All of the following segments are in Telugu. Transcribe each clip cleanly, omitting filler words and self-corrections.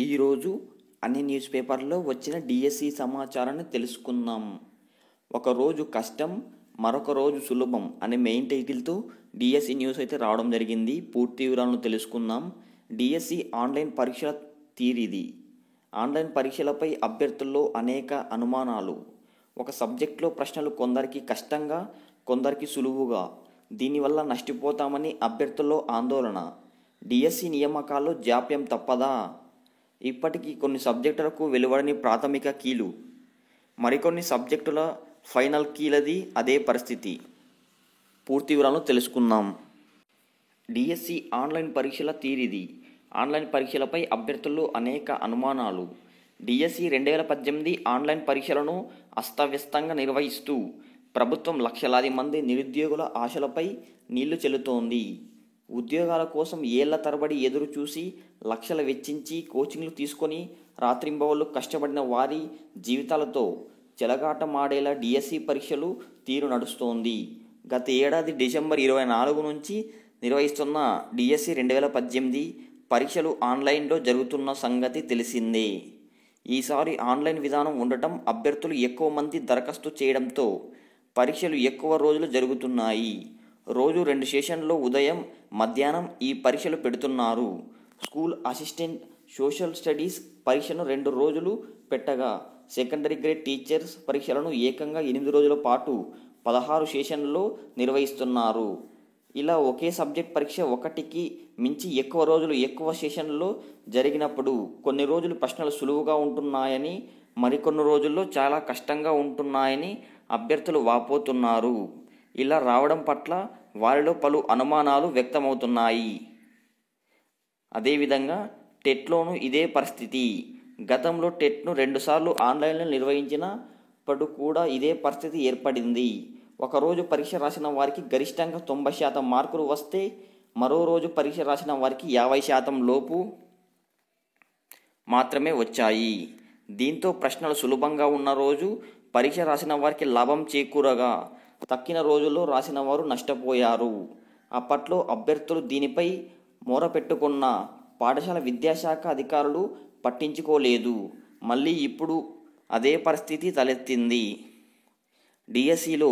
ఈరోజు అన్ని న్యూస్ పేపర్లో వచ్చిన డిఎస్సి సమాచారాన్ని తెలుసుకుందాం. ఒకరోజు కష్టం మరొక రోజు సులభం అనే మెయిన్ టైటిల్తో డిఎస్సి న్యూస్ అయితే రావడం జరిగింది. పూర్తి వివరాలను తెలుసుకుందాం. డిఎస్సి ఆన్లైన్ పరీక్షల తీరిది. ఆన్లైన్ పరీక్షలపై అభ్యర్థుల్లో అనేక అనుమానాలు. ఒక సబ్జెక్టులో ప్రశ్నలు కొందరికి కష్టంగా, కొందరికి సులువుగా. దీనివల్ల నష్టపోతామని అభ్యర్థుల్లో ఆందోళన. డిఎస్సి నియామకాల్లో జాప్యం తప్పదా? ఇప్పటికీ కొన్ని సబ్జెక్టులకు వెలువడని ప్రాథమిక కీలు, మరికొన్ని సబ్జెక్టుల ఫైనల్ కీలది అదే పరిస్థితి. పూర్తి వివరాలను తెలుసుకుందాం. డిఎస్సి ఆన్లైన్ పరీక్షల తీరిది. ఆన్లైన్ పరీక్షలపై అభ్యర్థుల్లో అనేక అనుమానాలు. డిఎస్సి 2018 ఆన్లైన్ పరీక్షలను అస్తవ్యస్తంగా నిర్వహిస్తూ ప్రభుత్వం లక్షలాది మంది నిరుద్యోగుల ఆశలపై నీళ్లు చెల్లుతోంది. ఉద్యోగాల కోసం ఏళ్ల తరబడి ఎదురు చూసి లక్షలు వెచ్చించి కోచింగ్లు తీసుకొని రాత్రింబవళ్లు కష్టపడిన వారి జీవితాలతో చెలగాటమాడేలా డిఎస్సి పరీక్షలు తీరు నడుస్తోంది. గత ఏడాది డిసెంబర్ 24 నుంచి నిర్వహిస్తున్న డిఎస్సి 2018 పరీక్షలు ఆన్లైన్లో జరుగుతున్న సంగతి తెలిసిందే. ఈసారి ఆన్లైన్ విధానం ఉండటం, అభ్యర్థులు ఎక్కువ మంది దరఖాస్తు చేయడంతో పరీక్షలు ఎక్కువ రోజులు జరుగుతున్నాయి. రోజు 2 సెషన్లలో ఉదయం, మధ్యాహ్నం ఈ పరీక్షలు పెడుతున్నారు. స్కూల్ అసిస్టెంట్ సోషల్ స్టడీస్ పరీక్షను 2 రోజులు పెట్టగా, సెకండరీ గ్రేడ్ టీచర్స్ పరీక్షలను ఏకంగా 8 రోజుల పాటు 16 సెషన్లలో నిర్వహిస్తున్నారు. ఇలా ఒకే సబ్జెక్ట్ పరీక్ష ఒకటికి మించి ఎక్కువ రోజులు ఎక్కువ సెషన్లలో జరిగినప్పుడు కొన్ని రోజులు ప్రశ్నలు సులువుగా ఉంటున్నాయని, మరికొన్ని రోజుల్లో చాలా కష్టంగా ఉంటున్నాయని అభ్యర్థులు వాపోతున్నారు. ఇలా రావడం పట్ల వారిలో పలు అనుమానాలు వ్యక్తమవుతున్నాయి. అదేవిధంగా టెట్లోనూ ఇదే పరిస్థితి. గతంలో టెట్ను 2 సార్లు ఆన్లైన్లో నిర్వహించినప్పుడు కూడా ఇదే పరిస్థితి ఏర్పడింది. ఒకరోజు పరీక్ష రాసిన వారికి గరిష్టంగా 90% మార్కులు వస్తే, మరో రోజు పరీక్ష రాసిన వారికి 50% లోపు మాత్రమే వచ్చాయి. దీంతో ప్రశ్నలు సులభంగా ఉన్న రోజు పరీక్ష రాసిన వారికి లాభం చేకూరగా, తక్కిన రోజుల్లో రాసిన వారు నష్టపోయారు. అప్పట్లో అభ్యర్థులు దీనిపై మొరపెట్టుకున్న పాఠశాల విద్యాశాఖ అధికారులు పట్టించుకోలేదు. మళ్ళీ ఇప్పుడు అదే పరిస్థితి తలెత్తింది. డిఎస్సిలో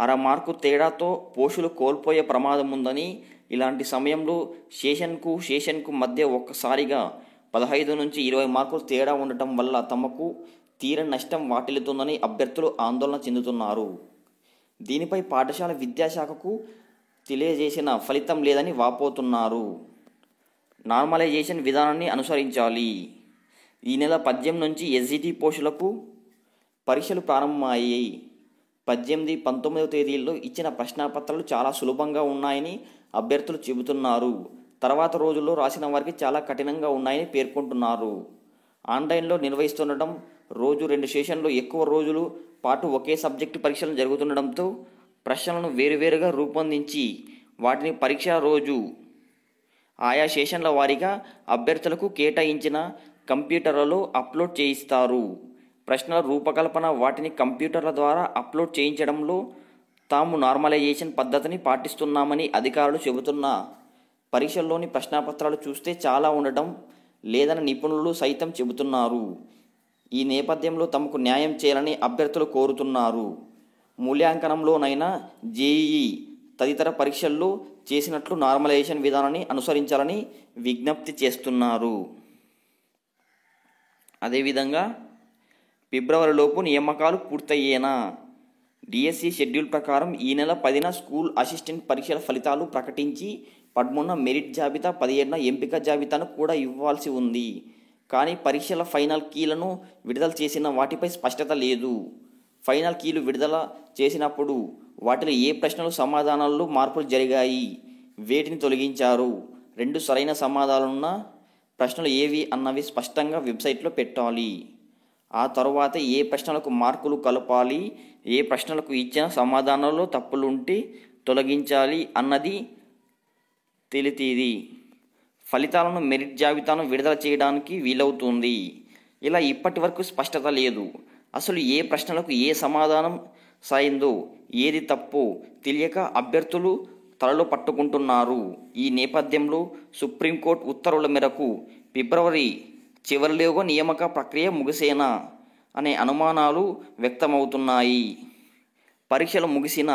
అర మార్కు తేడాతో పోస్టులు కోల్పోయే ప్రమాదం ఉందని, ఇలాంటి సమయంలో సెషన్కు మధ్య ఒక్కసారిగా 15 నుంచి 20 మార్కులు తేడా ఉండటం వల్ల తమకు తీరని నష్టం వాటిల్లుతుందని అభ్యర్థులు ఆందోళన చెందుతున్నారు. దీనిపై పాఠశాల విద్యాశాఖకు తెలియజేసిన ఫలితం లేదని వాపోతున్నారు. నార్మలైజేషన్ విధానాన్ని అనుసరించాలి. ఈ నెల 18 నుంచి ఎస్జిటి పోస్టులకు పరీక్షలు ప్రారంభమయ్యాయి. 18, 19 తేదీల్లో ఇచ్చిన ప్రశ్నాపత్రాలు చాలా సులభంగా ఉన్నాయని అభ్యర్థులు చెబుతున్నారు. తర్వాత రోజుల్లో రాసిన వారికి చాలా కఠినంగా ఉన్నాయని పేర్కొంటున్నారు. ఆన్లైన్లో నిర్వహిస్తుండటం, రోజు 2 సెషన్లు ఎక్కువ రోజులు పాటు ఒకే సబ్జెక్టు పరీక్షలు జరుగుతుండడంతో ప్రశ్నలను వేరువేరుగా రూపొందించి వాటిని పరీక్ష రోజు ఆయా సెషన్ల వారీగా అభ్యర్థులకు కేటాయించిన కంప్యూటర్లలో అప్లోడ్ చేయిస్తారు. ప్రశ్నల రూపకల్పన, వాటిని కంప్యూటర్ల ద్వారా అప్లోడ్ చేయించడంలో తాము నార్మలైజేషన్ పద్ధతిని పాటిస్తున్నామని అధికారులు చెబుతున్నా, పరీక్షల్లోని ప్రశ్నాపత్రాలు చూస్తే చాలా ఉండటం లేదని నిపుణులు సైతం చెబుతున్నారు. ఈ నేపథ్యంలో తమకు న్యాయం చేయాలని అభ్యర్థులు కోరుతున్నారు. మూల్యాంకనంలోనైనా జేఈఈ తదితర పరీక్షల్లో చేసినట్లు నార్మలైజేషన్ విధానాన్ని అనుసరించాలని విజ్ఞప్తి చేస్తున్నారు. అదేవిధంగా ఫిబ్రవరిలోపు నియామకాలు పూర్తయ్యేనా? డిఎస్సి షెడ్యూల్ ప్రకారం ఈ నెల 10న స్కూల్ అసిస్టెంట్ పరీక్షల ఫలితాలు ప్రకటించి 13న మెరిట్ జాబితా, 17న ఎంపిక జాబితాను కూడా ఇవ్వాల్సి ఉంది. కానీ పరీక్షల ఫైనల్ కీలను విడుదల చేసిన వాటిపై స్పష్టత లేదు. ఫైనల్ కీలు విడుదల చేసినప్పుడు వాటిలో ఏ ప్రశ్నలు సమాధానాల్లో మార్పులు జరిగాయి, వేటిని తొలగించారు, 2 సరైన సమాధానాలున్న ప్రశ్నలు ఏవి అన్నవి స్పష్టంగా వెబ్సైట్లో పెట్టాలి. ఆ తరువాత ఏ ప్రశ్నలకు మార్కులు కలపాలి, ఏ ప్రశ్నలకు ఇచ్చిన సమాధానాల్లో తప్పులుంటే తొలగించాలి అన్నది తెలితేది. ఫలితాలను, మెరిట్ జాబితాను విడుదల చేయడానికి వీలవుతుంది. ఇలా ఇప్పటి వరకు స్పష్టత లేదు. అసలు ఏ ప్రశ్నలకు ఏ సమాధానం సాయిందో, ఏది తప్పో తెలియక అభ్యర్థులు తలలో పట్టుకుంటున్నారు. ఈ నేపథ్యంలో సుప్రీంకోర్టు ఉత్తర్వుల మేరకు ఫిబ్రవరి చివరిలోగా నియామక ప్రక్రియ ముగిసేనా అనే అనుమానాలు వ్యక్తమవుతున్నాయి. పరీక్షలు ముగిసిన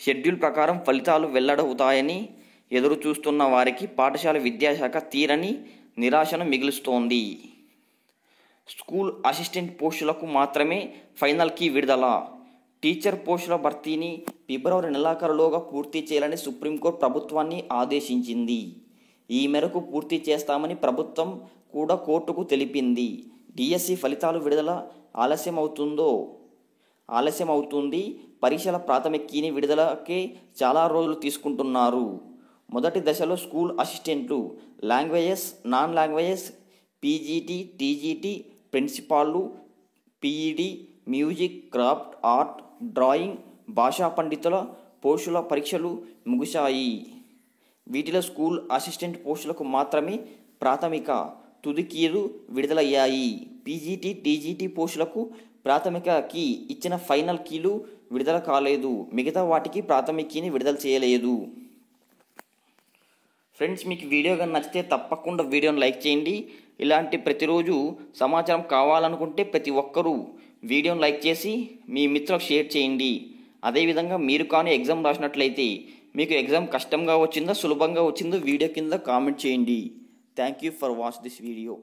షెడ్యూల్ ప్రకారం ఫలితాలు వెల్లడవుతాయని ఎదురు చూస్తున్న వారికి పాఠశాల విద్యాశాఖ తీరని నిరాశను మిగులుస్తోంది. స్కూల్ అసిస్టెంట్ పోస్టులకు మాత్రమే ఫైనల్ కీ విడుదల. టీచర్ పోస్టుల భర్తీని ఫిబ్రవరి నెలాఖరులోగా పూర్తి చేయాలని సుప్రీంకోర్టు ప్రభుత్వాన్ని ఆదేశించింది. ఈ మేరకు పూర్తి చేస్తామని ప్రభుత్వం కూడా కోర్టుకు తెలిపింది. డిఎస్సి ఫలితాలు విడుదల ఆలస్యమవుతుంది. పరీక్షల ప్రాథమిక కీని విడుదలకే చాలా రోజులు తీసుకుంటున్నారు. మొదటి దశలో స్కూల్ అసిస్టెంట్లు, languages, non languages, PGT, TGT, ప్రిన్సిపాల్లు, PED, music, craft, art, drawing, భాషా పండితుల పోస్టుల పరీక్షలు ముగిశాయి. వీటిలో స్కూల్ అసిస్టెంట్ పోస్టులకు మాత్రమే ప్రాథమిక, తుది కీలు విడుదలయ్యాయి. పీజీటీ, టీజీటీ పోస్టులకు ప్రాథమిక కీ ఇచ్చిన ఫైనల్ కీలు విడుదల కాలేదు. మిగతా వాటికి ప్రాథమిక కీని విడుదల చేయలేదు. ఫ్రెండ్స్, మీకు వీడియో కానీ నచ్చితే తప్పకుండా వీడియోని లైక్ చేయండి. ఇలాంటి ప్రతిరోజు సమాచారం కావాలనుకుంటే ప్రతి ఒక్కరూ వీడియోని లైక్ చేసి మీ మిత్రులకు షేర్ చేయండి. అదేవిధంగా మీరు కానీ ఎగ్జామ్ రాసినట్లయితే మీకు ఎగ్జామ్ కష్టంగా వచ్చిందో సులభంగా వచ్చిందో వీడియో కింద కామెంట్ చేయండి. Thank you for watch this video.